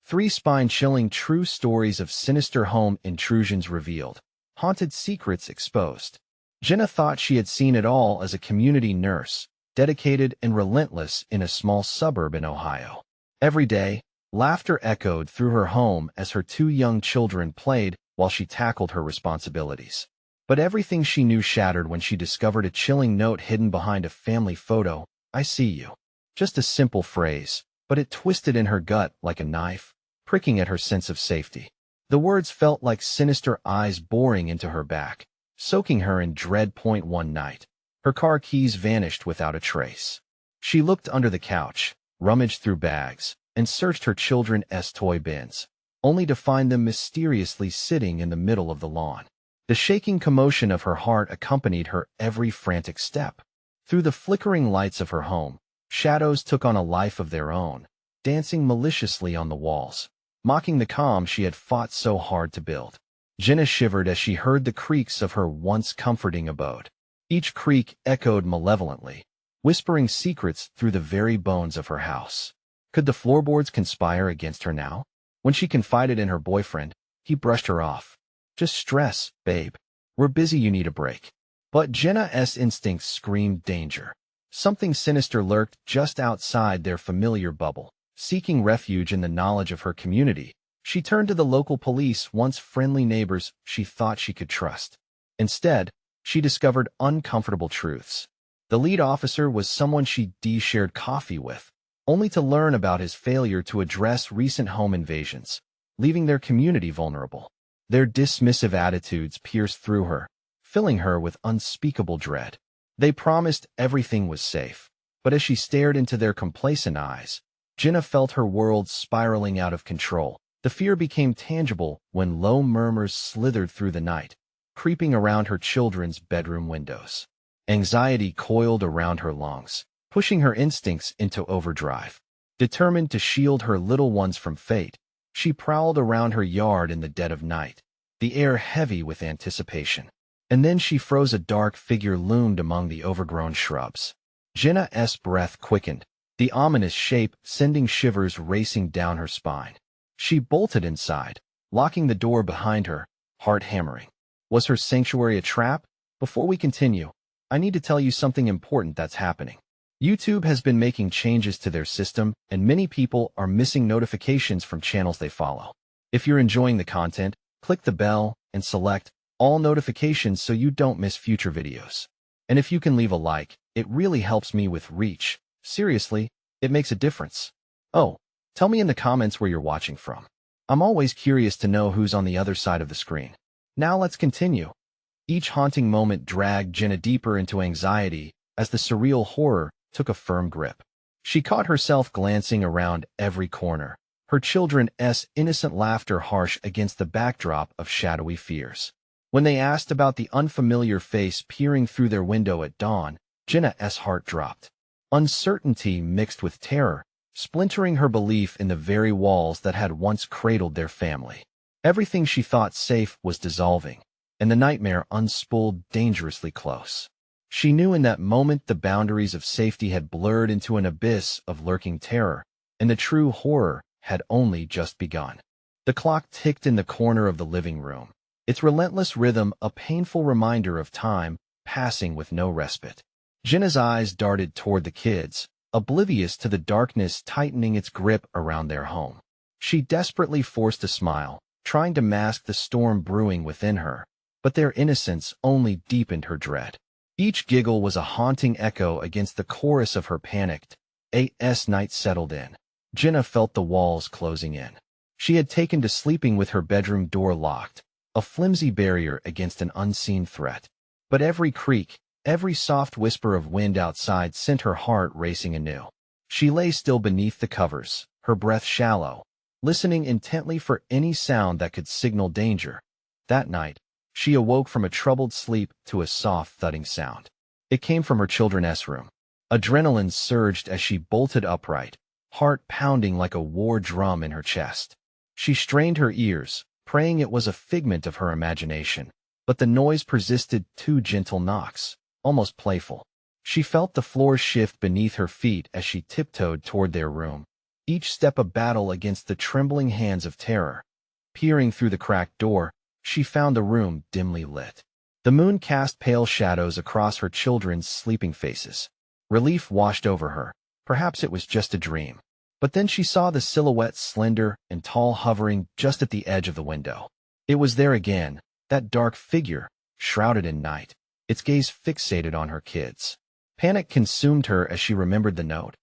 3 spine-chilling true stories of sinister home intrusions revealed. Haunted secrets exposed. Jenna thought she had seen it all as a community nurse, dedicated and relentless in a small suburb in Ohio. Every day, laughter echoed through her home as her 2 young children played while she tackled her responsibilities. But everything she knew shattered when she discovered a chilling note hidden behind a family photo. "I see you." Just a simple phrase, but it twisted in her gut like a knife, pricking at her sense of safety. The words felt like sinister eyes boring into her back, soaking her in dread. One night, her car keys vanished without a trace. She looked under the couch, rummaged through bags, and searched her children's toy bins, only to find them mysteriously sitting in the middle of the lawn. The shaking commotion of her heart accompanied her every frantic step. Through the flickering lights of her home, shadows took on a life of their own, dancing maliciously on the walls, mocking the calm she had fought so hard to build. Jenna shivered as she heard the creaks of her once comforting abode. Each creak echoed malevolently, whispering secrets through the very bones of her house. Could the floorboards conspire against her now? When she confided in her boyfriend, he brushed her off. "Just stress, babe. We're busy, you need a break." But Jenna's instincts screamed danger. Something sinister lurked just outside their familiar bubble. Seeking refuge in the knowledge of her community, she turned to the local police, once friendly neighbors she thought she could trust. Instead, she discovered uncomfortable truths. The lead officer was someone she shared coffee with, only to learn about his failure to address recent home invasions, leaving their community vulnerable. Their dismissive attitudes pierced through her, filling her with unspeakable dread. They promised everything was safe, but as she stared into their complacent eyes, Jenna felt her world spiraling out of control. The fear became tangible when low murmurs slithered through the night, creeping around her children's bedroom windows. Anxiety coiled around her lungs, pushing her instincts into overdrive. Determined to shield her little ones from fate, she prowled around her yard in the dead of night, the air heavy with anticipation. And then she froze. A dark figure loomed among the overgrown shrubs. Jenna's breath quickened, the ominous shape sending shivers racing down her spine. She bolted inside, locking the door behind her, heart hammering. Was her sanctuary a trap? Before we continue, I need to tell you something important that's happening. YouTube has been making changes to their system, and many people are missing notifications from channels they follow. If you're enjoying the content, click the bell and select all notifications so you don't miss future videos. And if you can leave a like, it really helps me with reach. Seriously, it makes a difference. Oh, tell me in the comments where you're watching from. I'm always curious to know who's on the other side of the screen. Now let's continue. Each haunting moment dragged Jenna deeper into anxiety as the surreal horror took a firm grip. She caught herself glancing around every corner, her children's innocent laughter harsh against the backdrop of shadowy fears. When they asked about the unfamiliar face peering through their window at dawn, Jenna's heart dropped. Uncertainty mixed with terror, splintering her belief in the very walls that had once cradled their family. Everything she thought safe was dissolving, and the nightmare unspooled dangerously close. She knew in that moment the boundaries of safety had blurred into an abyss of lurking terror, and the true horror had only just begun. The clock ticked in the corner of the living room, its relentless rhythm a painful reminder of time passing with no respite. Jenna's eyes darted toward the kids, oblivious to the darkness tightening its grip around their home. She desperately forced a smile, trying to mask the storm brewing within her, but their innocence only deepened her dread. Each giggle was a haunting echo against the chorus of her panicked. As night settled in, Jenna felt the walls closing in. She had taken to sleeping with her bedroom door locked, a flimsy barrier against an unseen threat. But every creak, every soft whisper of wind outside sent her heart racing anew. She lay still beneath the covers, her breath shallow, listening intently for any sound that could signal danger. That night, she awoke from a troubled sleep to a soft thudding sound. It came from her children's room. Adrenaline surged as she bolted upright, heart pounding like a war drum in her chest. She strained her ears, praying it was a figment of her imagination, but the noise persisted. 2 gentle knocks, almost playful. She felt the floor shift beneath her feet as she tiptoed toward their room, each step a battle against the trembling hands of terror. Peering through the cracked door, she found the room dimly lit. The moon cast pale shadows across her children's sleeping faces. Relief washed over her. Perhaps it was just a dream. But then she saw the silhouette slender and tall hovering just at the edge of the window. It was there again, that dark figure, shrouded in night, its gaze fixated on her kids. Panic consumed her as she remembered the note.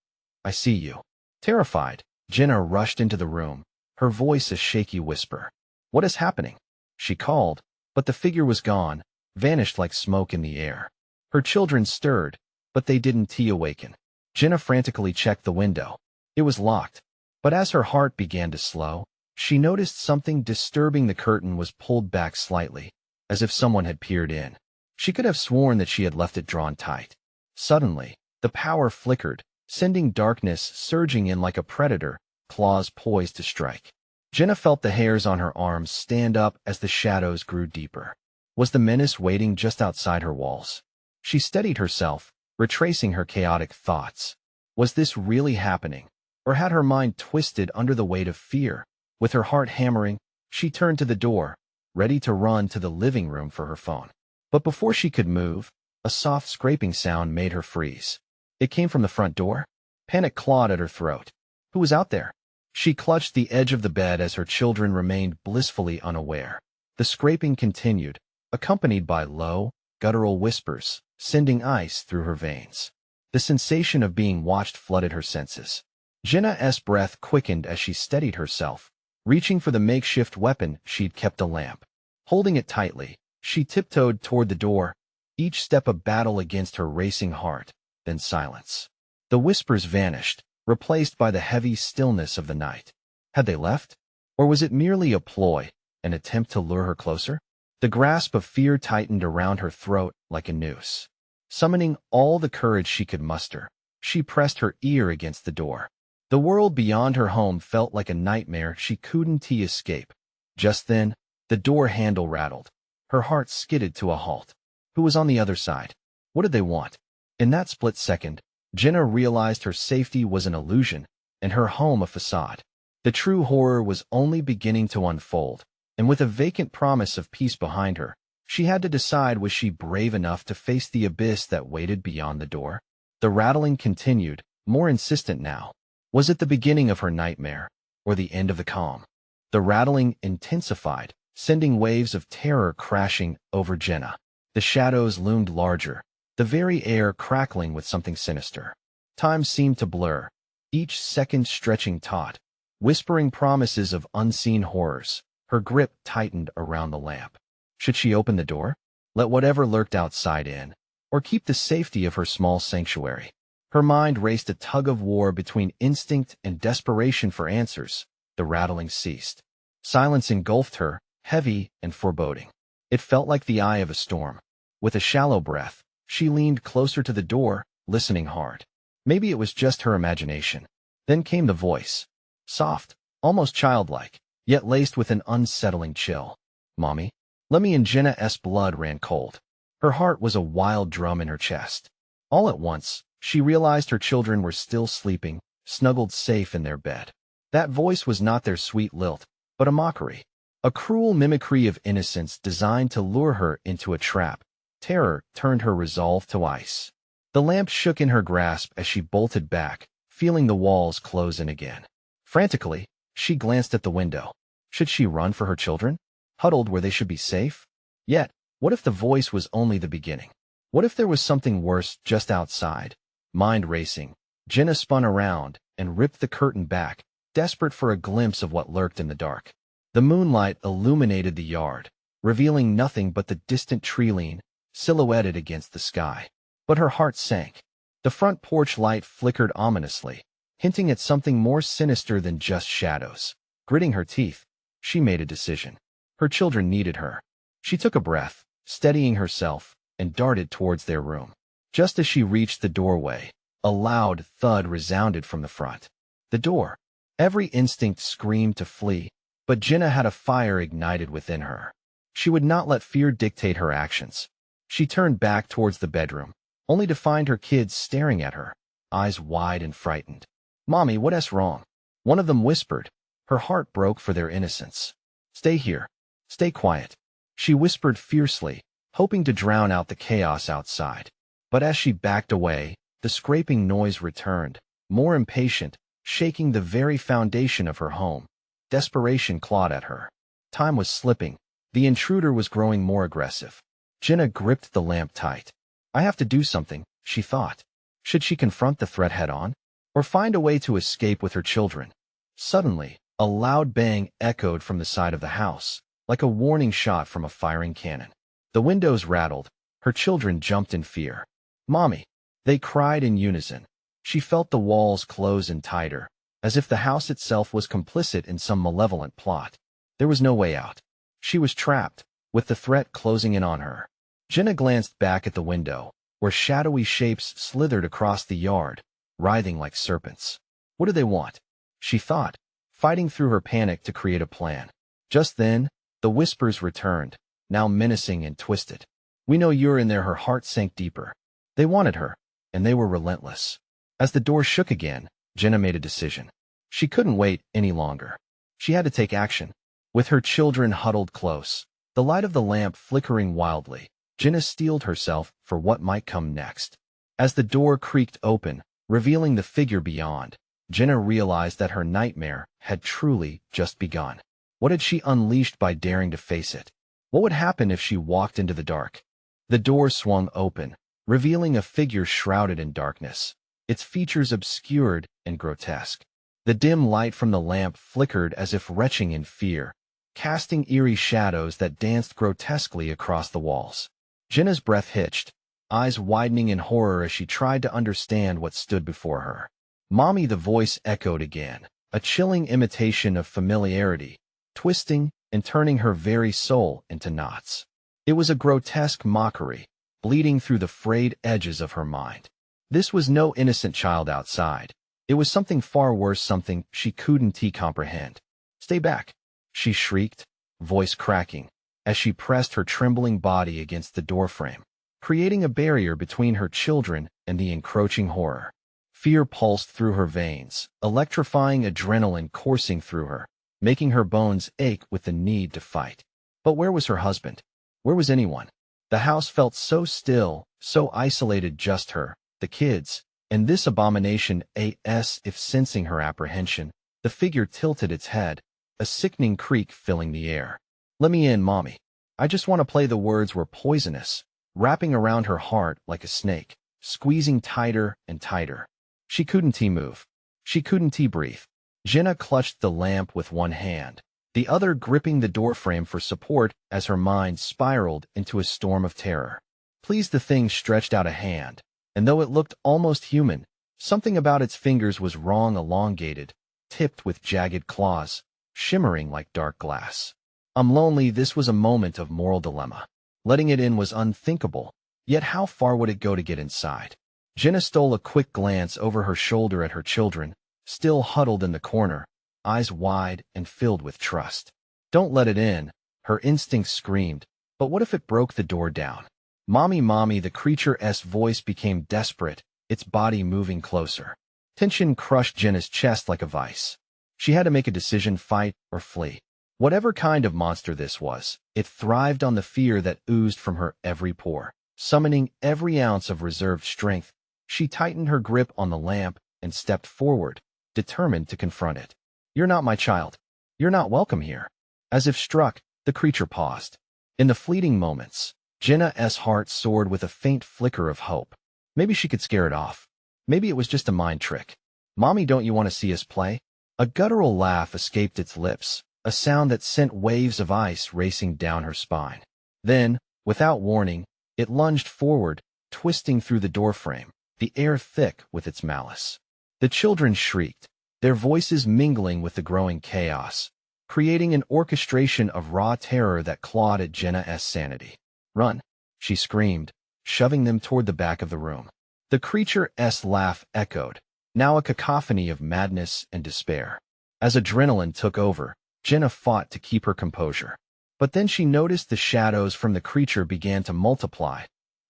"I see you." Terrified, Jenna rushed into the room, her voice a shaky whisper. "What is happening?" She called, but the figure was gone, vanished like smoke in the air. Her children stirred, but they didn't awaken. Jenna frantically checked the window. It was locked, but as her heart began to slow, she noticed something disturbing. The curtain was pulled back slightly, as if someone had peered in. She could have sworn that she had left it drawn tight. Suddenly, the power flickered, sending darkness surging in like a predator, claws poised to strike. Jenna felt the hairs on her arms stand up as the shadows grew deeper. Was the menace waiting just outside her walls? She steadied herself, retracing her chaotic thoughts. Was this really happening? Or had her mind twisted under the weight of fear? With her heart hammering, she turned to the door, ready to run to the living room for her phone. But before she could move, a soft scraping sound made her freeze. It came from the front door. Panic clawed at her throat. Who was out there? She clutched the edge of the bed as her children remained blissfully unaware. The scraping continued, accompanied by low, guttural whispers, sending ice through her veins. The sensation of being watched flooded her senses. Jenna's breath quickened as she steadied herself, reaching for the makeshift weapon she'd kept, a lamp. Holding it tightly, she tiptoed toward the door, each step a battle against her racing heart. Then silence. The whispers vanished, replaced by the heavy stillness of the night. Had they left? Or was it merely a ploy, an attempt to lure her closer? The grasp of fear tightened around her throat like a noose. Summoning all the courage she could muster, she pressed her ear against the door. The world beyond her home felt like a nightmare she couldn't escape. Just then, the door handle rattled. Her heart skidded to a halt. Who was on the other side? What did they want? In that split second, Jenna realized her safety was an illusion, and her home a facade. The true horror was only beginning to unfold, and with a vacant promise of peace behind her, she had to decide, was she brave enough to face the abyss that waited beyond the door? The rattling continued, more insistent now. Was it the beginning of her nightmare, or the end of the calm? The rattling intensified, sending waves of terror crashing over Jenna. The shadows loomed larger, the very air crackling with something sinister. Time seemed to blur, each second stretching taut, whispering promises of unseen horrors. Her grip tightened around the lamp. Should she open the door, let whatever lurked outside in, or keep the safety of her small sanctuary? Her mind raced a tug-of-war between instinct and desperation for answers. The rattling ceased. Silence engulfed her, heavy and foreboding. It felt like the eye of a storm. With a shallow breath, she leaned closer to the door, listening hard. Maybe it was just her imagination. Then came the voice. Soft, almost childlike, yet laced with an unsettling chill. "Mommy?" Let me. And Jenna's blood ran cold. Her heart was a wild drum in her chest. All at once, she realized her children were still sleeping, snuggled safe in their bed. That voice was not their sweet lilt, but a mockery. A cruel mimicry of innocence designed to lure her into a trap. Terror turned her resolve to ice. The lamp shook in her grasp as she bolted back, feeling the walls close in again. Frantically, she glanced at the window. Should she run for her children, huddled where they should be safe? Yet, what if the voice was only the beginning? What if there was something worse just outside? Mind racing, Jenna spun around and ripped the curtain back, desperate for a glimpse of what lurked in the dark. The moonlight illuminated the yard, revealing nothing but the distant tree line, silhouetted against the sky. But her heart sank. The front porch light flickered ominously, hinting at something more sinister than just shadows. Gritting her teeth, she made a decision. Her children needed her. She took a breath, steadying herself, and darted towards their room. Just as she reached the doorway, a loud thud resounded from the front. The door. Every instinct screamed to flee, but Jenna had a fire ignited within her. She would not let fear dictate her actions. She turned back towards the bedroom, only to find her kids staring at her, eyes wide and frightened. "Mommy, what's wrong?" One of them whispered. Her heart broke for their innocence. Stay here. Stay quiet. She whispered fiercely, hoping to drown out the chaos outside. But as she backed away, the scraping noise returned, more impatient, shaking the very foundation of her home. Desperation clawed at her. Time was slipping. The intruder was growing more aggressive. Jenna gripped the lamp tight. I have to do something, she thought. Should she confront the threat head-on? Or find a way to escape with her children? Suddenly, a loud bang echoed from the side of the house, like a warning shot from a firing cannon. The windows rattled. Her children jumped in fear. Mommy! They cried in unison. She felt the walls close in tighter, as if the house itself was complicit in some malevolent plot. There was no way out. She was trapped, with the threat closing in on her. Jenna glanced back at the window, where shadowy shapes slithered across the yard, writhing like serpents. What do they want? She thought, fighting through her panic to create a plan. Just then, the whispers returned, now menacing and twisted. We know you're in there. Her heart sank deeper. They wanted her, and they were relentless. As the door shook again, Jenna made a decision. She couldn't wait any longer. She had to take action. With her children huddled close, the light of the lamp flickering wildly, Jenna steeled herself for what might come next. As the door creaked open, revealing the figure beyond, Jenna realized that her nightmare had truly just begun. What had she unleashed by daring to face it? What would happen if she walked into the dark? The door swung open, revealing a figure shrouded in darkness, its features obscured and grotesque. The dim light from the lamp flickered as if retching in fear, casting eerie shadows that danced grotesquely across the walls. Jenna's breath hitched, eyes widening in horror as she tried to understand what stood before her. Mommy, the voice echoed again, a chilling imitation of familiarity, twisting and turning her very soul into knots. It was a grotesque mockery, bleeding through the frayed edges of her mind. This was no innocent child outside. It was something far worse, something she couldn't comprehend. Stay back, she shrieked, voice cracking, as she pressed her trembling body against the doorframe, creating a barrier between her children and the encroaching horror. Fear pulsed through her veins, electrifying adrenaline coursing through her, making her bones ache with the need to fight. But where was her husband? Where was anyone? The house felt so still, so isolated, just her, the kids, and this abomination. If sensing her apprehension, the figure tilted its head, a sickening creak filling the air. Let me in, Mommy. I just want to play. The words were poisonous, wrapping around her heart like a snake, squeezing tighter and tighter. She couldn't move. She couldn't breathe. Jenna clutched the lamp with one hand, the other gripping the doorframe for support as her mind spiraled into a storm of terror. Please, the thing stretched out a hand, and though it looked almost human, something about its fingers was wrong, elongated, tipped with jagged claws, shimmering like dark glass. I'm lonely. This was a moment of moral dilemma. Letting it in was unthinkable, yet how far would it go to get inside? Jenna stole a quick glance over her shoulder at her children, still huddled in the corner, eyes wide and filled with trust. Don't let it in, her instincts screamed, but what if it broke the door down? Mommy, Mommy, the creature's voice became desperate, its body moving closer. Tension crushed Jenna's chest like a vice. She had to make a decision: fight or flee. Whatever kind of monster this was, it thrived on the fear that oozed from her every pore. Summoning every ounce of reserved strength, she tightened her grip on the lamp and stepped forward, determined to confront it. You're not my child. You're not welcome here. As if struck, the creature paused. In the fleeting moments, Jenna's heart soared with a faint flicker of hope. Maybe she could scare it off. Maybe it was just a mind trick. Mommy, don't you want to see us play? A guttural laugh escaped its lips, a sound that sent waves of ice racing down her spine. Then, without warning, it lunged forward, twisting through the doorframe, the air thick with its malice. The children shrieked, their voices mingling with the growing chaos, creating an orchestration of raw terror that clawed at Jenna's sanity. Run, she screamed, shoving them toward the back of the room. The creature's laugh echoed, now a cacophony of madness and despair. As adrenaline took over, Jenna fought to keep her composure. But then she noticed the shadows from the creature began to multiply,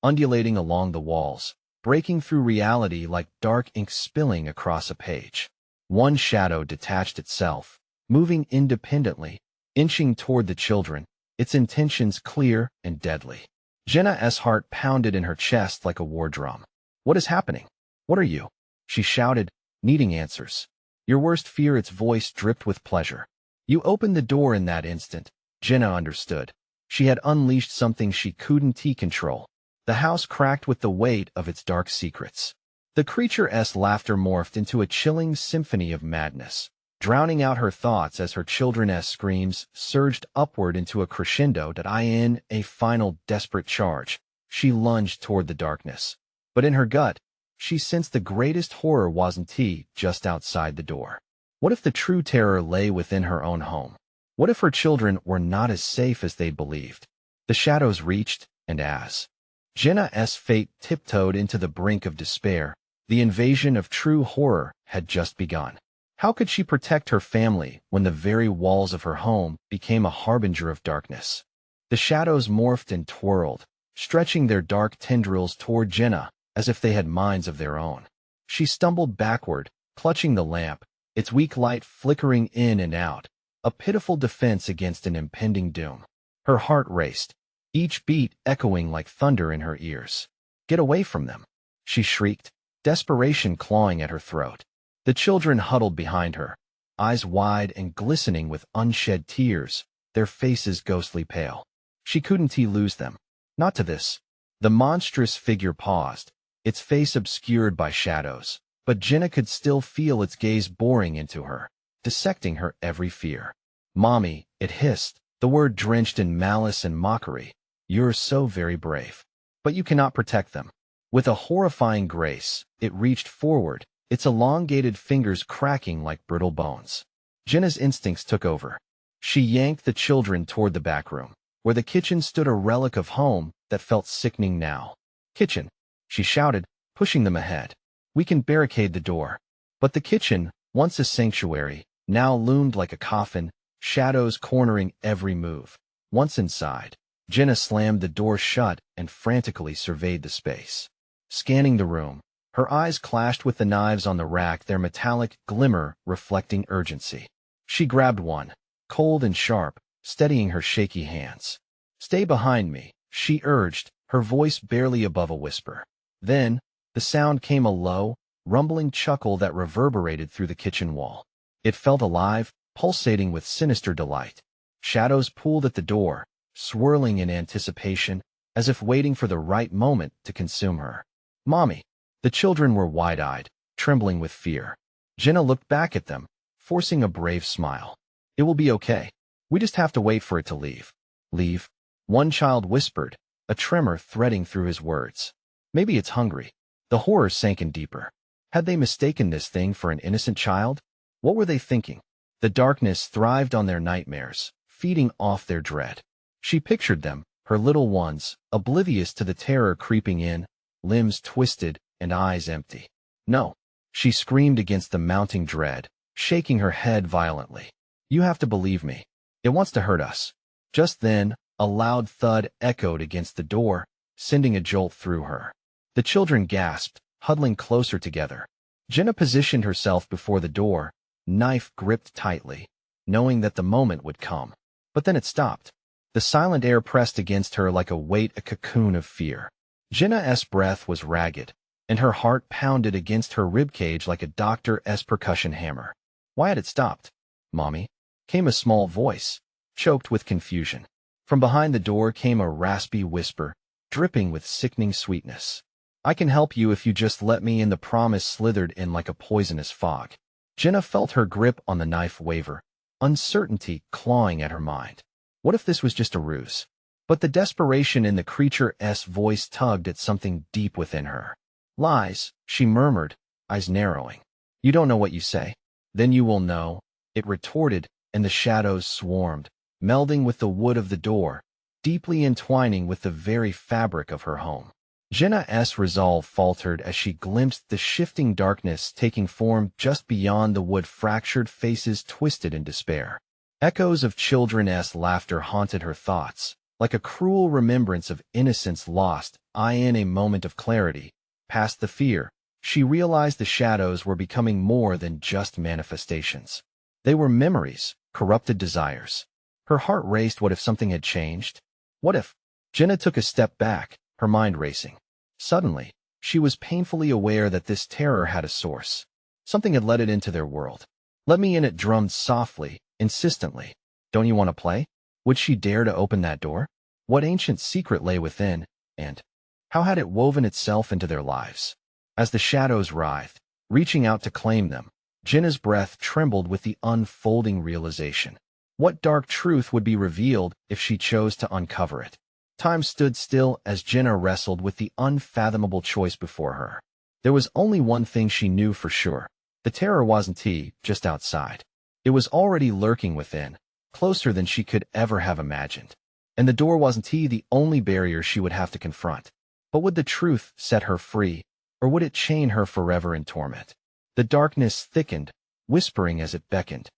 undulating along the walls, breaking through reality like dark ink spilling across a page. One shadow detached itself, moving independently, inching toward the children, its intentions clear and deadly. Jenna's heart pounded in her chest like a war drum. "What is happening? What are you?" she shouted, needing answers. "Your worst fear." Its voice dripped with pleasure. You opened the door in that instant. Jenna understood. She had unleashed something she couldn't control. The house cracked with the weight of its dark secrets. The creature's laughter morphed into a chilling symphony of madness, drowning out her thoughts as her children's screams surged upward into a crescendo that in a final desperate charge. She lunged toward the darkness. But in her gut, she sensed the greatest horror wasn't just outside the door. What if the true terror lay within her own home? What if her children were not as safe as they believed? The shadows reached, and as Jenna's fate tiptoed into the brink of despair, the invasion of true horror had just begun. How could she protect her family when the very walls of her home became a harbinger of darkness? The shadows morphed and twirled, stretching their dark tendrils toward Jenna as if they had minds of their own. She stumbled backward, clutching the lamp, its weak light flickering in and out, a pitiful defense against an impending doom. Her heart raced, each beat echoing like thunder in her ears. "Get away from them!" she shrieked, desperation clawing at her throat. The children huddled behind her, eyes wide and glistening with unshed tears, their faces ghostly pale. She couldn't lose them. Not to this. The monstrous figure paused, its face obscured by shadows, but Jenna could still feel its gaze boring into her, dissecting her every fear. "Mommy," it hissed, the word drenched in malice and mockery. "You're so very brave. But you cannot protect them." With a horrifying grace, it reached forward, its elongated fingers cracking like brittle bones. Jenna's instincts took over. She yanked the children toward the back room, where the kitchen stood a relic of home that felt sickening now. "Kitchen," she shouted, pushing them ahead. "We can barricade the door." But the kitchen, once a sanctuary, now loomed like a coffin, shadows cornering every move. Once inside, Jenna slammed the door shut and frantically surveyed the space. Scanning the room, her eyes clashed with the knives on the rack, their metallic glimmer reflecting urgency. She grabbed one, cold and sharp, steadying her shaky hands. "Stay behind me," she urged, her voice barely above a whisper. Then, the sound came, a low, rumbling chuckle that reverberated through the kitchen wall. It felt alive, pulsating with sinister delight. Shadows pooled at the door, swirling in anticipation, as if waiting for the right moment to consume her. "Mommy!" The children were wide-eyed, trembling with fear. Jenna looked back at them, forcing a brave smile. "It will be okay. We just have to wait for it to leave." "Leave?" one child whispered, a tremor threading through his words. "Maybe it's hungry." The horror sank in deeper. Had they mistaken this thing for an innocent child? What were they thinking? The darkness thrived on their nightmares, feeding off their dread. She pictured them, her little ones, oblivious to the terror creeping in, limbs twisted and eyes empty. "No," she screamed against the mounting dread, shaking her head violently. "You have to believe me. It wants to hurt us." Just then, a loud thud echoed against the door, sending a jolt through her. The children gasped, huddling closer together. Jenna positioned herself before the door, knife gripped tightly, knowing that the moment would come. But then it stopped. The silent air pressed against her like a weight, a cocoon of fear. Jenna's breath was ragged, and her heart pounded against her ribcage like a doctor's percussion hammer. Why had it stopped? "Mommy?" came a small voice, choked with confusion. From behind the door came a raspy whisper, dripping with sickening sweetness. "I can help you if you just let me in." The promise slithered in like a poisonous fog. Jenna felt her grip on the knife waver, uncertainty clawing at her mind. What if this was just a ruse? But the desperation in the creature's voice tugged at something deep within her. "Lies," she murmured, eyes narrowing. "You don't know what you say." "Then you will know," it retorted, and the shadows swarmed, melding with the wood of the door, deeply entwining with the very fabric of her home. Jenna's resolve faltered as she glimpsed the shifting darkness taking form just beyond the wood. Fractured faces twisted in despair. Echoes of children's laughter haunted her thoughts, like a cruel remembrance of innocence lost. In a moment of clarity, past the fear, she realized the shadows were becoming more than just manifestations. They were memories, corrupted desires. Her heart raced. What if something had changed? What if? Jenna took a step back, her mind racing. Suddenly, she was painfully aware that this terror had a source. Something had let it into their world. "Let me in," it drummed softly, insistently. "Don't you want to play?" Would she dare to open that door? What ancient secret lay within, and how had it woven itself into their lives? As the shadows writhed, reaching out to claim them, Jenna's breath trembled with the unfolding realization. What dark truth would be revealed if she chose to uncover it? Time stood still as Jenna wrestled with the unfathomable choice before her. There was only one thing she knew for sure. The terror wasn't just outside. It was already lurking within, closer than she could ever have imagined. And the door wasn't the only barrier she would have to confront. But would the truth set her free, or would it chain her forever in torment? The darkness thickened, whispering as it beckoned.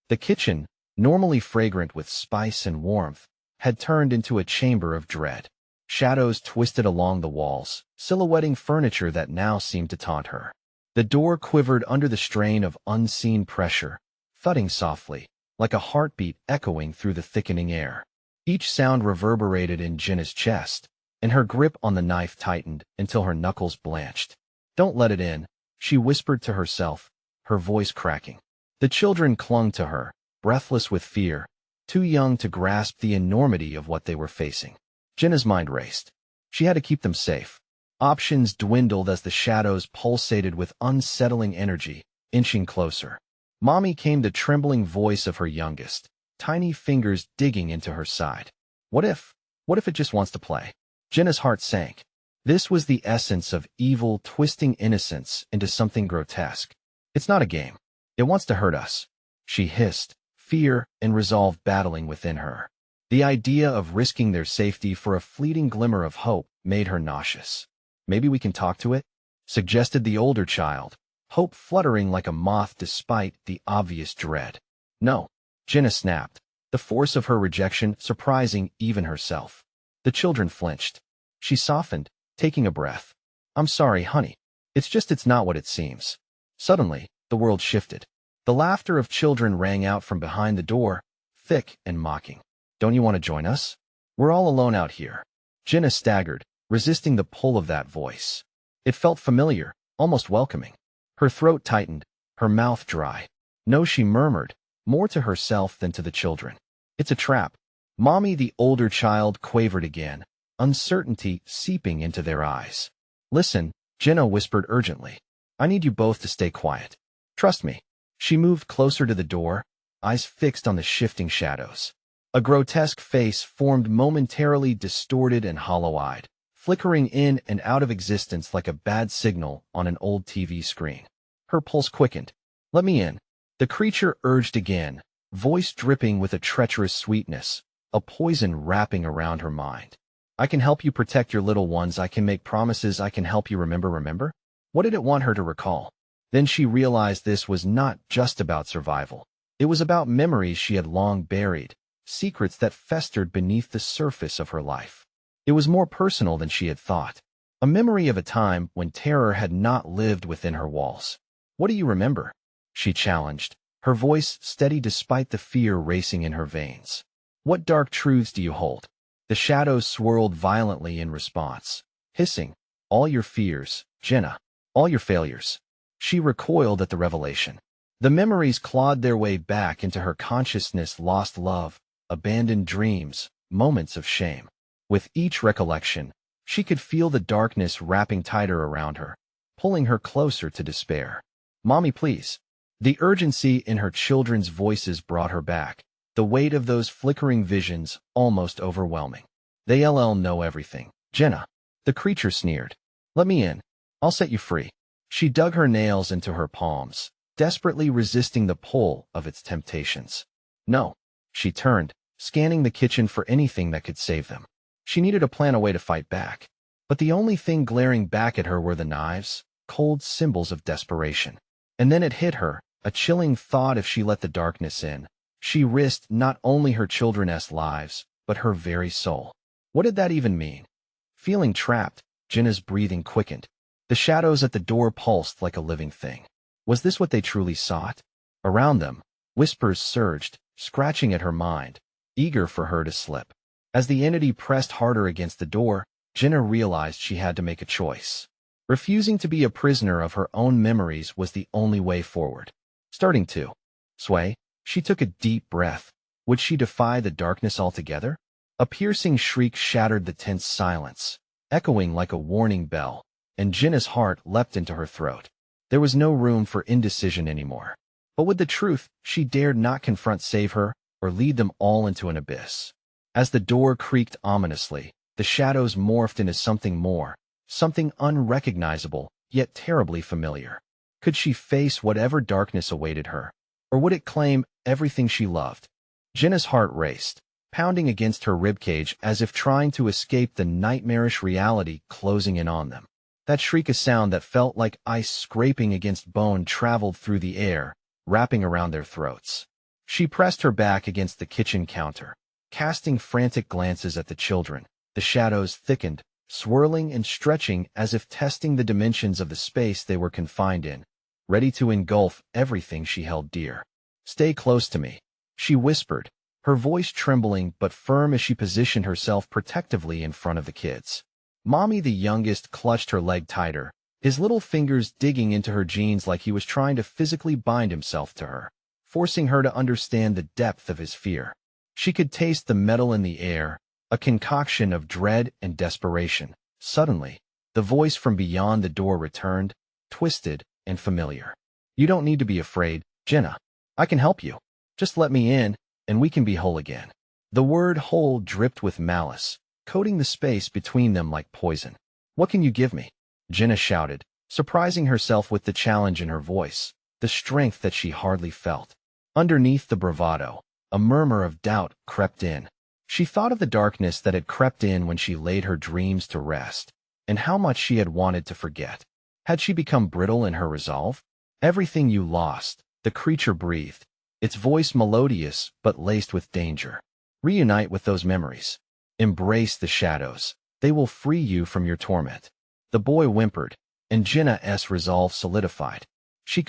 The kitchen, normally fragrant with spice and warmth, had turned into a chamber of dread. Shadows twisted along the walls, silhouetting furniture that now seemed to taunt her. The door quivered under the strain of unseen pressure, thudding softly, like a heartbeat echoing through the thickening air. Each sound reverberated in Jenna's chest, and her grip on the knife tightened until her knuckles blanched. "Don't let it in," she whispered to herself, her voice cracking. The children clung to her, breathless with fear, too young to grasp the enormity of what they were facing. Jenna's mind raced. She had to keep them safe. Options dwindled as the shadows pulsated with unsettling energy, inching closer. "Mommy," came the trembling voice of her youngest, tiny fingers digging into her side. What if it just wants to play? Jenna's heart sank. This was the essence of evil twisting innocence into something grotesque. "It's not a game. It wants to hurt us," she hissed, fear and resolve battling within her. The idea of risking their safety for a fleeting glimmer of hope made her nauseous. "Maybe we can talk to it?" suggested the older child, hope fluttering like a moth despite the obvious dread. "No," Jenna snapped, the force of her rejection surprising even herself. The children flinched. She softened, taking a breath. "I'm sorry, honey. It's not what it seems." Suddenly, the world shifted. The laughter of children rang out from behind the door, thick and mocking. "Don't you want to join us? We're all alone out here." Jenna staggered, resisting the pull of that voice. It felt familiar, almost welcoming. Her throat tightened, her mouth dry. "No," she murmured, more to herself than to the children. "It's a trap." "Mommy," the older child quavered again, uncertainty seeping into their eyes. "Listen," Jenna whispered urgently. "I need you both to stay quiet. Trust me." She moved closer to the door, eyes fixed on the shifting shadows. A grotesque face formed momentarily distorted and hollow-eyed, flickering in and out of existence like a bad signal on an old TV screen. Her pulse quickened. "Let me in," the creature urged again, voice dripping with a treacherous sweetness, a poison wrapping around her mind. "I can help you protect your little ones. I can make promises. I can help you remember." What did it want her to recall? Then she realized this was not just about survival. It was about memories she had long buried, secrets that festered beneath the surface of her life. It was more personal than she had thought. A memory of a time when terror had not lived within her walls. "What do you remember?" she challenged, her voice steady despite the fear racing in her veins. "What dark truths do you hold?" The shadows swirled violently in response, hissing, "All your fears, Jenna. All your failures." She recoiled at the revelation. The memories clawed their way back into her consciousness: lost love, abandoned dreams, moments of shame. With each recollection, she could feel the darkness wrapping tighter around her, pulling her closer to despair. "Mommy, please." The urgency in her children's voices brought her back, the weight of those flickering visions almost overwhelming. "They'll know everything, Jenna." The creature sneered. "Let me in. I'll set you free." She dug her nails into her palms, desperately resisting the pull of its temptations. "No." She turned, scanning the kitchen for anything that could save them. She needed to plan a way to fight back. But the only thing glaring back at her were the knives, cold symbols of desperation. And then it hit her, a chilling thought: if she let the darkness in, she risked not only her children's lives, but her very soul. What did that even mean? Feeling trapped, Jenna's breathing quickened. The shadows at the door pulsed like a living thing. Was this what they truly sought? Around them, whispers surged, scratching at her mind, eager for her to slip. As the entity pressed harder against the door, Jenna realized she had to make a choice. Refusing to be a prisoner of her own memories was the only way forward. Starting to sway, she took a deep breath. Would she defy the darkness altogether? A piercing shriek shattered the tense silence, echoing like a warning bell, and Jenna's heart leapt into her throat. There was no room for indecision anymore. But would the truth she dared not confront save her, or lead them all into an abyss? As the door creaked ominously, the shadows morphed into something more, something unrecognizable, yet terribly familiar. Could she face whatever darkness awaited her, or would it claim everything she loved? Jenna's heart raced, pounding against her ribcage as if trying to escape the nightmarish reality closing in on them. That shriek, a sound that felt like ice scraping against bone, traveled through the air, wrapping around their throats. She pressed her back against the kitchen counter, casting frantic glances at the children. The shadows thickened, swirling and stretching as if testing the dimensions of the space they were confined in, ready to engulf everything she held dear. "Stay close to me," she whispered, her voice trembling but firm as she positioned herself protectively in front of the kids. Mommy, the youngest, clutched her leg tighter, his little fingers digging into her jeans like he was trying to physically bind himself to her, forcing her to understand the depth of his fear. She could taste the metal in the air, a concoction of dread and desperation. Suddenly, the voice from beyond the door returned, twisted and familiar. "You don't need to be afraid, Jenna. I can help you. Just let me in, and we can be whole again." The word whole dripped with malice, coating the space between them like poison. "What can you give me?" Jenna shouted, surprising herself with the challenge in her voice, the strength that she hardly felt. Underneath the bravado, a murmur of doubt crept in. She thought of the darkness that had crept in when she laid her dreams to rest, and how much she had wanted to forget. Had she become brittle in her resolve? "Everything you lost," the creature breathed, its voice melodious but laced with danger. "Reunite with those memories. Embrace the shadows. They will free you from your torment." The boy whimpered, and Jenna's resolve solidified. She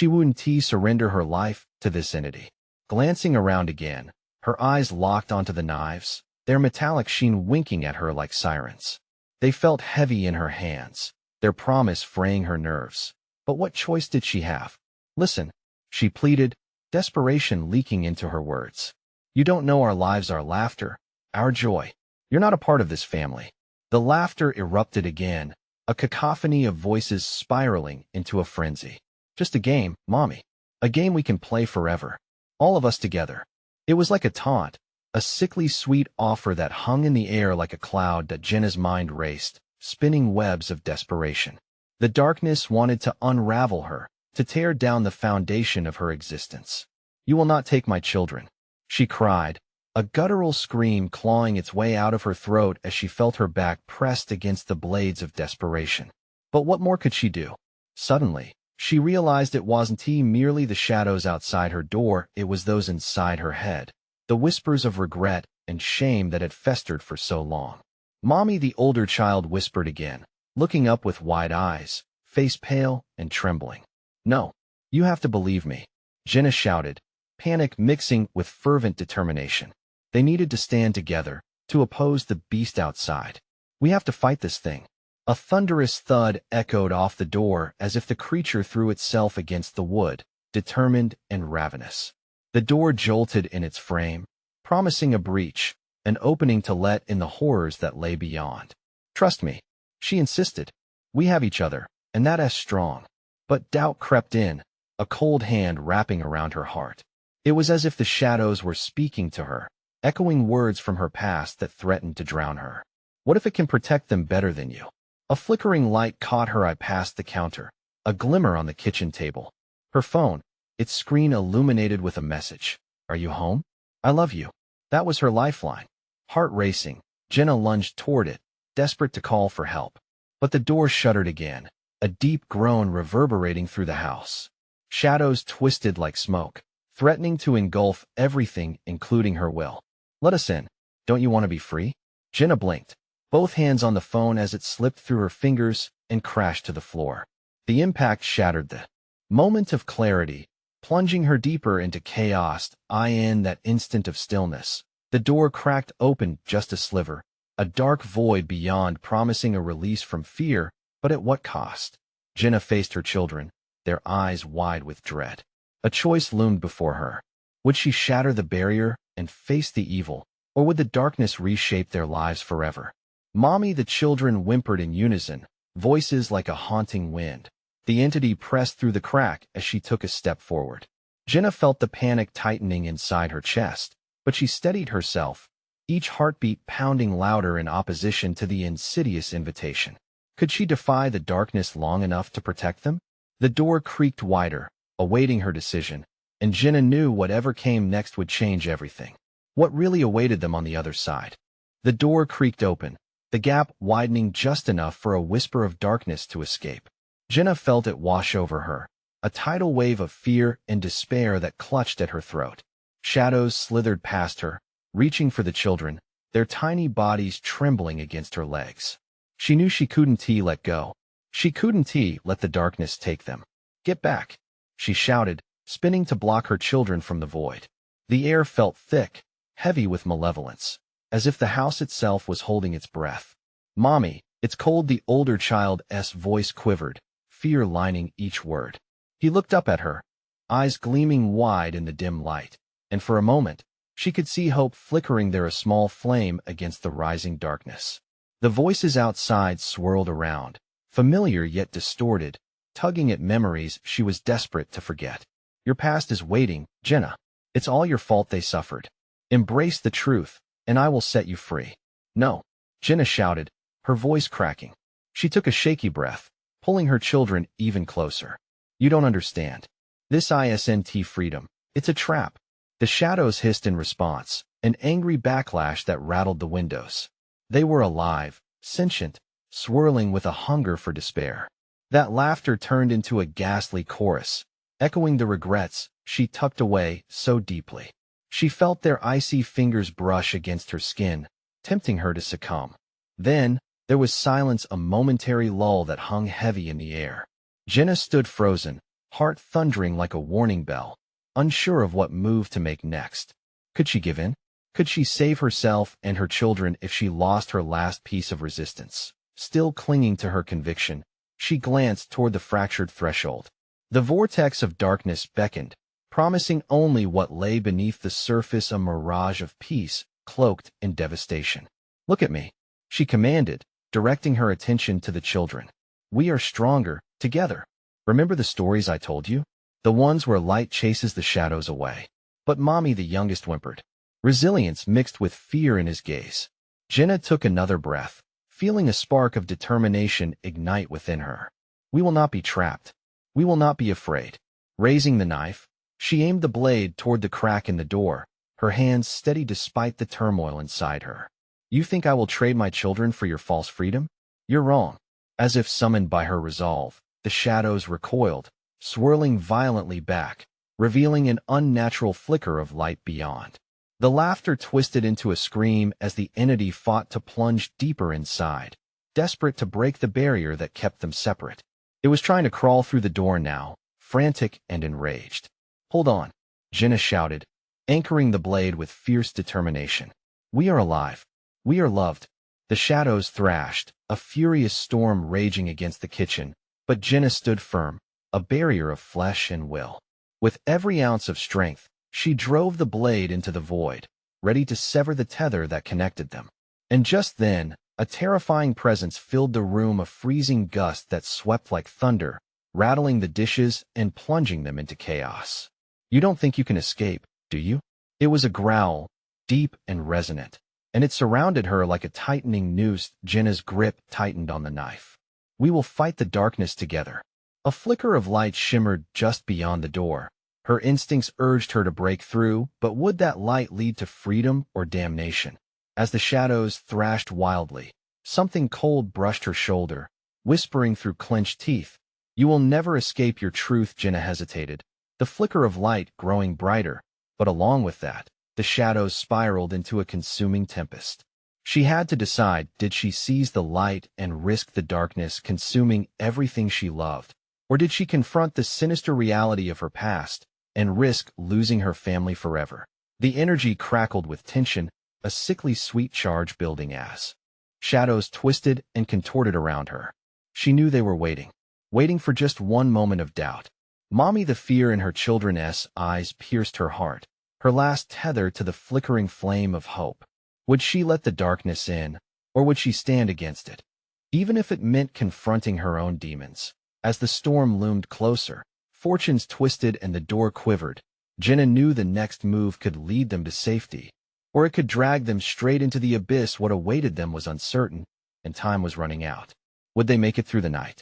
wouldn't surrender her life to this entity. Glancing around again, her eyes locked onto the knives, their metallic sheen winking at her like sirens. They felt heavy in her hands, their promise fraying her nerves. But what choice did she have? "Listen," she pleaded, desperation leaking into her words. "You don't know our lives, our laughter, our joy. You're not a part of this family." The laughter erupted again, a cacophony of voices spiraling into a frenzy. "Just a game, Mommy. A game we can play forever. All of us together." It was like a taunt, a sickly sweet offer that hung in the air like a cloud that Jenna's mind raced, spinning webs of desperation. The darkness wanted to unravel her, to tear down the foundation of her existence. "You will not take my children," she cried, a guttural scream clawing its way out of her throat as she felt her back pressed against the blades of desperation. But what more could she do? Suddenly, she realized it wasn't merely the shadows outside her door, it was those inside her head, the whispers of regret and shame that had festered for so long. "Mommy," the older child whispered again, looking up with wide eyes, face pale and trembling. "No, you have to believe me," Jenna shouted, panic mixing with fervent determination. They needed to stand together, to oppose the beast outside. "We have to fight this thing." A thunderous thud echoed off the door as if the creature threw itself against the wood, determined and ravenous. The door jolted in its frame, promising a breach, an opening to let in the horrors that lay beyond. "Trust me," she insisted. "We have each other, and that's strong." But doubt crept in, a cold hand wrapping around her heart. It was as if the shadows were speaking to her, echoing words from her past that threatened to drown her. "What if it can protect them better than you?" A flickering light caught her eye past the counter, a glimmer on the kitchen table. Her phone, its screen illuminated with a message. "Are you home? I love you." That was her lifeline. Heart racing, Jenna lunged toward it, desperate to call for help. But the door shuddered again, a deep groan reverberating through the house. Shadows twisted like smoke, threatening to engulf everything, including her will. "Let us in. Don't you want to be free?" Jenna blinked, both hands on the phone as it slipped through her fingers, and crashed to the floor. The impact shattered the moment of clarity, plunging her deeper into chaos. In that instant of stillness, the door cracked open just a sliver, a dark void beyond, promising a release from fear, but at what cost? Jenna faced her children, their eyes wide with dread. A choice loomed before her. Would she shatter the barrier and face the evil, or would the darkness reshape their lives forever? "Mommy," the children whimpered in unison, voices like a haunting wind. The entity pressed through the crack as she took a step forward. Jenna felt the panic tightening inside her chest, but she steadied herself, each heartbeat pounding louder in opposition to the insidious invitation. Could she defy the darkness long enough to protect them? The door creaked wider, awaiting her decision, and Jenna knew whatever came next would change everything. What really awaited them on the other side? The door creaked open, the gap widening just enough for a whisper of darkness to escape. Jenna felt it wash over her, a tidal wave of fear and despair that clutched at her throat. Shadows slithered past her, reaching for the children, their tiny bodies trembling against her legs. She knew she couldn't let go. She couldn't let the darkness take them. "Get back!" she shouted, spinning to block her children from the void. The air felt thick, heavy with malevolence, as if the house itself was holding its breath. "Mommy, it's cold," the older child's voice quivered, fear lining each word. He looked up at her, eyes gleaming wide in the dim light, and for a moment, she could see hope flickering there, a small flame against the rising darkness. The voices outside swirled around, familiar yet distorted, tugging at memories she was desperate to forget. "Your past is waiting, Jenna. It's all your fault they suffered. Embrace the truth, and I will set you free." "No," Jenna shouted, her voice cracking. She took a shaky breath, pulling her children even closer. "You don't understand. This isn't freedom. It's a trap." The shadows hissed in response, an angry backlash that rattled the windows. They were alive, sentient, swirling with a hunger for despair. That laughter turned into a ghastly chorus, echoing the regrets she tucked away so deeply. She felt their icy fingers brush against her skin, tempting her to succumb. Then, there was silence, a momentary lull that hung heavy in the air. Jenna stood frozen, heart thundering like a warning bell, unsure of what move to make next. Could she give in? Could she save herself and her children if she lost her last piece of resistance? Still clinging to her conviction, she glanced toward the fractured threshold. The vortex of darkness beckoned, promising only what lay beneath the surface, a mirage of peace, cloaked in devastation. "Look at me," she commanded, directing her attention to the children. "We are stronger, together. Remember the stories I told you? The ones where light chases the shadows away." "But Mommy," the youngest whimpered, resilience mixed with fear in his gaze. Jenna took another breath, feeling a spark of determination ignite within her. "We will not be trapped. We will not be afraid." Raising the knife, she aimed the blade toward the crack in the door, her hands steady despite the turmoil inside her. "You think I will trade my children for your false freedom? You're wrong." As if summoned by her resolve, the shadows recoiled, swirling violently back, revealing an unnatural flicker of light beyond. The laughter twisted into a scream as the entity fought to plunge deeper inside, desperate to break the barrier that kept them separate. It was trying to crawl through the door now, frantic and enraged. "Hold on," Jenna shouted, anchoring the blade with fierce determination. "We are alive. We are loved." The shadows thrashed, a furious storm raging against the kitchen, but Jenna stood firm, a barrier of flesh and will. With every ounce of strength, she drove the blade into the void, ready to sever the tether that connected them. And just then, a terrifying presence filled the room, a freezing gust that swept like thunder, rattling the dishes and plunging them into chaos. "You don't think you can escape, do you?" It was a growl, deep and resonant, and it surrounded her like a tightening noose. Jenna's grip tightened on the knife. "We will fight the darkness together." A flicker of light shimmered just beyond the door. Her instincts urged her to break through, but would that light lead to freedom or damnation? As the shadows thrashed wildly, something cold brushed her shoulder, whispering through clenched teeth, "You will never escape your truth." Jenna hesitated, the flicker of light growing brighter, but along with that, the shadows spiraled into a consuming tempest. She had to decide, did she seize the light and risk the darkness consuming everything she loved, or did she confront the sinister reality of her past and risk losing her family forever? The energy crackled with tension, a sickly sweet charge building as shadows twisted and contorted around her. She knew they were waiting for just one moment of doubt. Mommy, the fear in her children's eyes pierced her heart, her last tether to the flickering flame of hope. Would she let the darkness in, or would she stand against it? Even if it meant confronting her own demons. As the storm loomed closer, fortunes twisted and the door quivered, Jenna knew the next move could lead them to safety, or it could drag them straight into the abyss. What awaited them was uncertain, and time was running out. Would they make it through the night?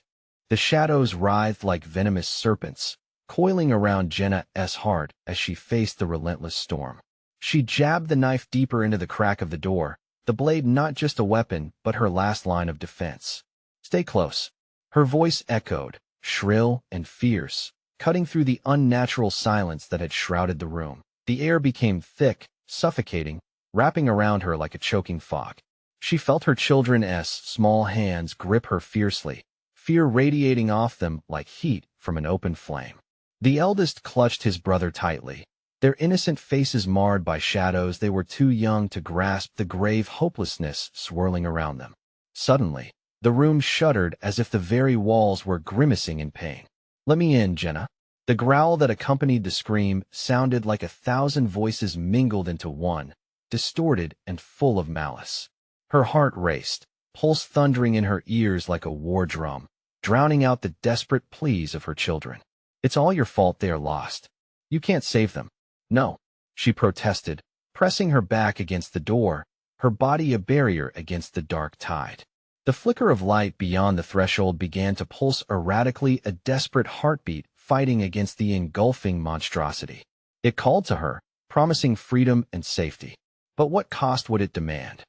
The shadows writhed like venomous serpents, coiling around Jenna's heart as she faced the relentless storm. She jabbed the knife deeper into the crack of the door, the blade not just a weapon but her last line of defense. Stay close. Her voice echoed, shrill and fierce, cutting through the unnatural silence that had shrouded the room. The air became thick, suffocating, wrapping around her like a choking fog. She felt her children's small hands grip her fiercely, fear radiating off them like heat from an open flame. The eldest clutched his brother tightly, their innocent faces marred by shadows they were too young to grasp the grave hopelessness swirling around them. Suddenly, the room shuddered as if the very walls were grimacing in pain. "Let me in, Jenna." The growl that accompanied the scream sounded like 1,000 voices mingled into one, distorted and full of malice. Her heart raced, pulse thundering in her ears like a war drum, drowning out the desperate pleas of her children. "It's all your fault they are lost. You can't save them." "No," she protested, pressing her back against the door, her body a barrier against the dark tide. The flicker of light beyond the threshold began to pulse erratically, a desperate heartbeat fighting against the engulfing monstrosity. It called to her, promising freedom and safety. But what cost would it demand?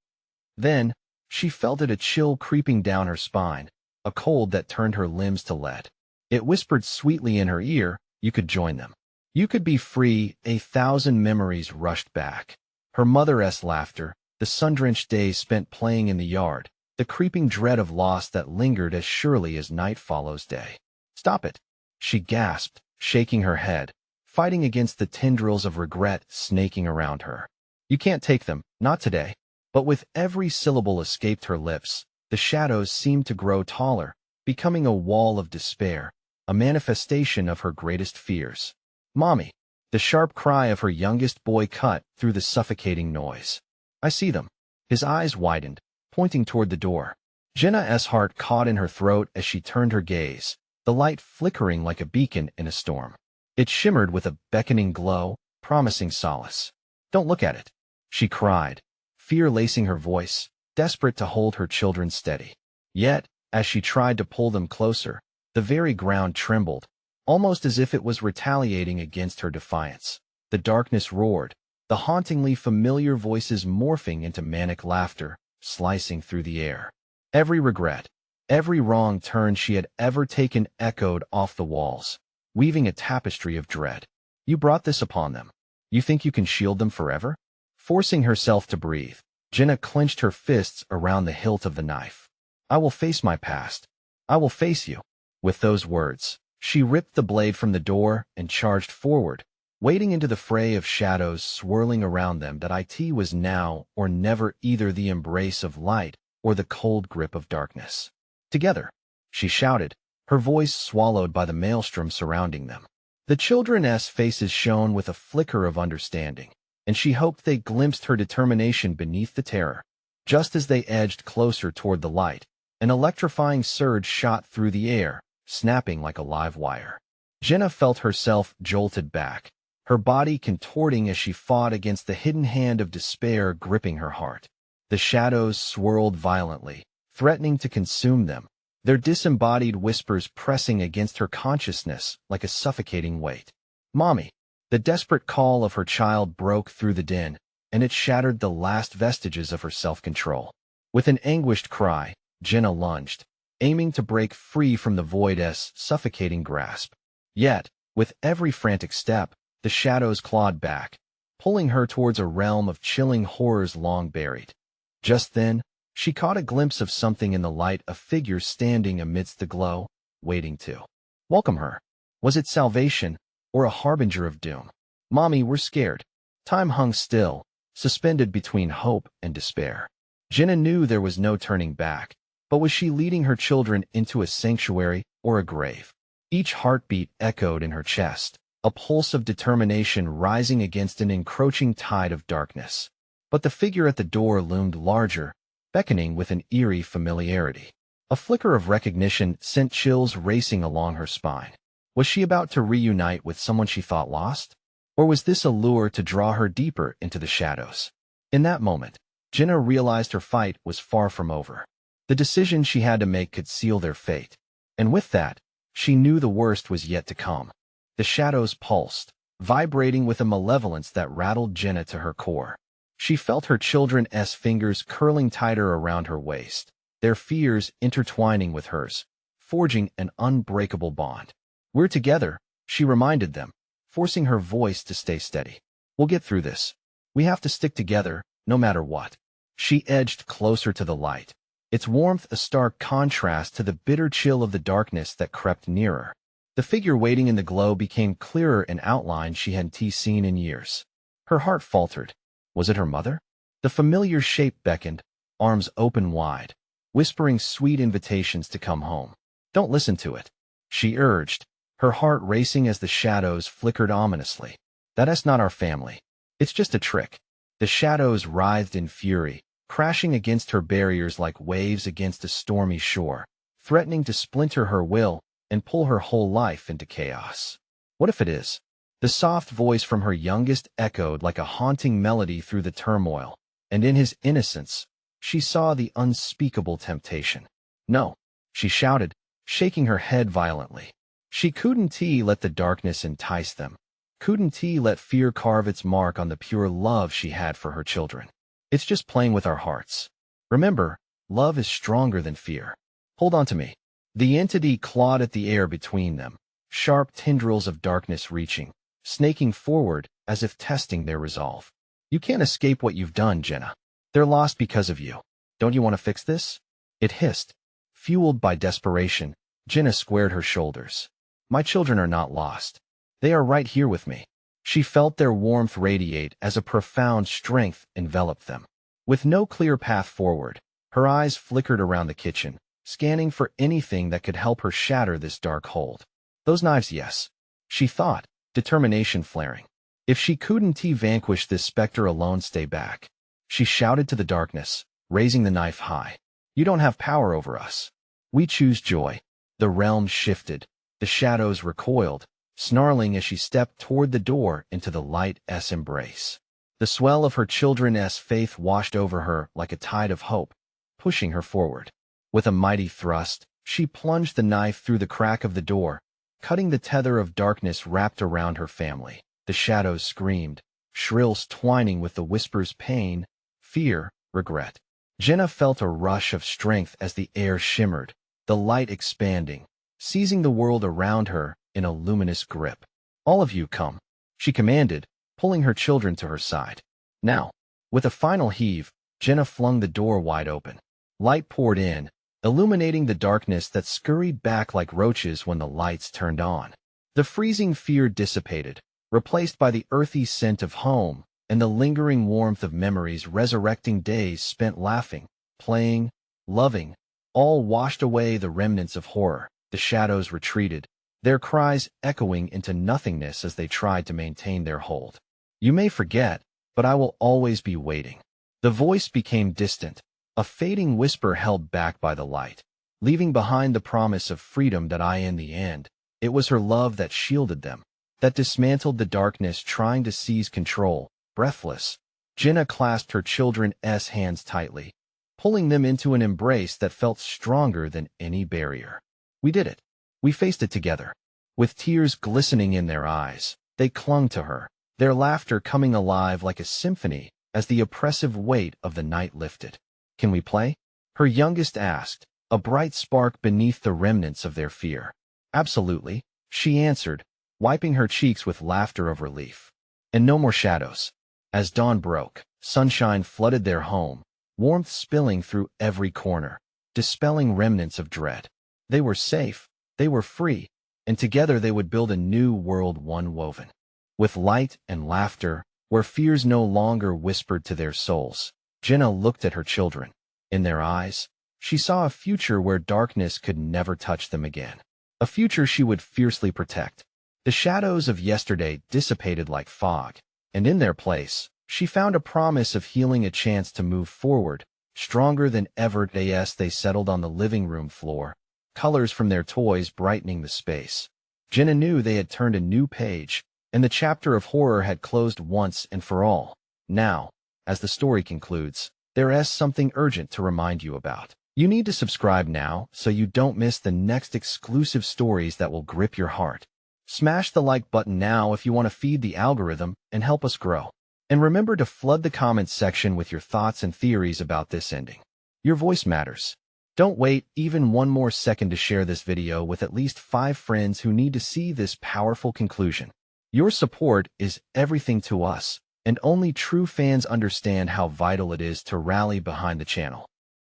Then, she felt it, a chill creeping down her spine, a cold that turned her limbs to lead. It whispered sweetly in her ear, "You could join them. You could be free." 1,000 memories rushed back. Her mother's laughter, the sun-drenched days spent playing in the yard, the creeping dread of loss that lingered as surely as night follows day. "Stop it," she gasped, shaking her head, fighting against the tendrils of regret snaking around her. "You can't take them, not today." But with every syllable escaped her lips, the shadows seemed to grow taller, becoming a wall of despair, a manifestation of her greatest fears. "Mommy!" The sharp cry of her youngest boy cut through the suffocating noise. "I see them." His eyes widened, pointing toward the door. Jenna's heart caught in her throat as she turned her gaze, the light flickering like a beacon in a storm. It shimmered with a beckoning glow, promising solace. "Don't look at it," she cried, fear lacing her voice, desperate to hold her children steady. Yet, as she tried to pull them closer, the very ground trembled, almost as if it was retaliating against her defiance. The darkness roared, the hauntingly familiar voices morphing into manic laughter, slicing through the air. Every regret, every wrong turn she had ever taken echoed off the walls, weaving a tapestry of dread. "You brought this upon them. You think you can shield them forever?" Forcing herself to breathe, Jenna clenched her fists around the hilt of the knife. "I will face my past. I will face you." With those words, she ripped the blade from the door and charged forward, wading into the fray of shadows swirling around them. That it was now or never, either the embrace of light or the cold grip of darkness. "Together," she shouted, her voice swallowed by the maelstrom surrounding them. The children's faces shone with a flicker of understanding, and she hoped they glimpsed her determination beneath the terror. Just as they edged closer toward the light, an electrifying surge shot through the air, snapping like a live wire. Jenna felt herself jolted back, her body contorting as she fought against the hidden hand of despair gripping her heart. The shadows swirled violently, threatening to consume them, their disembodied whispers pressing against her consciousness like a suffocating weight. "Mommy!" The desperate call of her child broke through the din, and it shattered the last vestiges of her self-control. With an anguished cry, Jenna lunged, aiming to break free from the void's suffocating grasp. Yet, with every frantic step, the shadows clawed back, pulling her towards a realm of chilling horrors long buried. Just then, she caught a glimpse of something in the light, a figure standing amidst the glow, waiting to welcome her. Was it salvation, or a harbinger of doom? "Mommy, we're scared." Time hung still, suspended between hope and despair. Jenna knew there was no turning back, but was she leading her children into a sanctuary or a grave? Each heartbeat echoed in her chest, a pulse of determination rising against an encroaching tide of darkness. But the figure at the door loomed larger, beckoning with an eerie familiarity. A flicker of recognition sent chills racing along her spine. Was she about to reunite with someone she thought lost? Or was this a lure to draw her deeper into the shadows? In that moment, Jenna realized her fight was far from over. The decision she had to make could seal their fate. And with that, she knew the worst was yet to come. The shadows pulsed, vibrating with a malevolence that rattled Jenna to her core. She felt her children's fingers curling tighter around her waist, their fears intertwining with hers, forging an unbreakable bond. "We're together," she reminded them, forcing her voice to stay steady. "We'll get through this. We have to stick together, no matter what." She edged closer to the light, its warmth a stark contrast to the bitter chill of the darkness that crept nearer. The figure waiting in the glow became clearer in outline she hadn't seen in years. Her heart faltered. Was it her mother? The familiar shape beckoned, arms open wide, whispering sweet invitations to come home. "Don't listen to it," she urged, her heart racing as the shadows flickered ominously. "That's not our family. It's just a trick." The shadows writhed in fury, crashing against her barriers like waves against a stormy shore, threatening to splinter her will and pull her whole life into chaos. "What if it is?" The soft voice from her youngest echoed like a haunting melody through the turmoil, and in his innocence, she saw the unspeakable temptation. "No," she shouted, shaking her head violently. She couldn't let the darkness entice them. Couldn't let fear carve its mark on the pure love she had for her children. "It's just playing with our hearts. Remember, love is stronger than fear. Hold on to me." The entity clawed at the air between them, sharp tendrils of darkness reaching, snaking forward as if testing their resolve. "You can't escape what you've done, Jenna. They're lost because of you. Don't you want to fix this?" It hissed. Fueled by desperation, Jenna squared her shoulders. "My children are not lost. They are right here with me." She felt their warmth radiate as a profound strength enveloped them. With no clear path forward, her eyes flickered around the kitchen, scanning for anything that could help her shatter this dark hold. "Those knives, yes," she thought, determination flaring. If she couldn't vanquish this specter alone, stay back. She shouted to the darkness, raising the knife high. "You don't have power over us. We choose joy." The realm shifted. The shadows recoiled, snarling as she stepped toward the door into the light's embrace. The swell of her children's faith washed over her like a tide of hope, pushing her forward. With a mighty thrust, she plunged the knife through the crack of the door, cutting the tether of darkness wrapped around her family. The shadows screamed, shrills twining with the whispers pain, fear, regret. Jenna felt a rush of strength as the air shimmered, the light expanding, seizing the world around her in a luminous grip. "All of you come," she commanded, pulling her children to her side. Now, with a final heave, Jenna flung the door wide open. Light poured in, illuminating the darkness that scurried back like roaches when the lights turned on. The freezing fear dissipated, replaced by the earthy scent of home and the lingering warmth of memories, resurrecting days spent laughing, playing, loving, all washed away the remnants of horror. The shadows retreated, their cries echoing into nothingness as they tried to maintain their hold. "You may forget, but I will always be waiting." The voice became distant, a fading whisper held back by the light, leaving behind the promise of freedom that in the end, it was her love that shielded them, that dismantled the darkness trying to seize control. Breathless, Jenna clasped her children's hands tightly, pulling them into an embrace that felt stronger than any barrier. "We did it. We faced it together." With tears glistening in their eyes, they clung to her, their laughter coming alive like a symphony as the oppressive weight of the night lifted. "Can we play?" her youngest asked, a bright spark beneath the remnants of their fear. "Absolutely," she answered, wiping her cheeks with laughter of relief. And no more shadows. As dawn broke, sunshine flooded their home, warmth spilling through every corner, dispelling remnants of dread. They were safe, they were free, and together they would build a new world one woven with light and laughter, where fears no longer whispered to their souls. Jenna looked at her children. In their eyes, she saw a future where darkness could never touch them again. A future she would fiercely protect. The shadows of yesterday dissipated like fog, and in their place, she found a promise of healing, a chance to move forward, stronger than ever. As they settled on the living room floor, colors from their toys brightening the space, Jenna knew they had turned a new page, and the chapter of horror had closed once and for all. Now, as the story concludes, there is something urgent to remind you about. You need to subscribe now so you don't miss the next exclusive stories that will grip your heart. Smash the like button now if you want to feed the algorithm and help us grow. And remember to flood the comments section with your thoughts and theories about this ending. Your voice matters. Don't wait even one more second to share this video with at least 5 friends who need to see this powerful conclusion. Your support is everything to us, and only true fans understand how vital it is to rally behind the channel.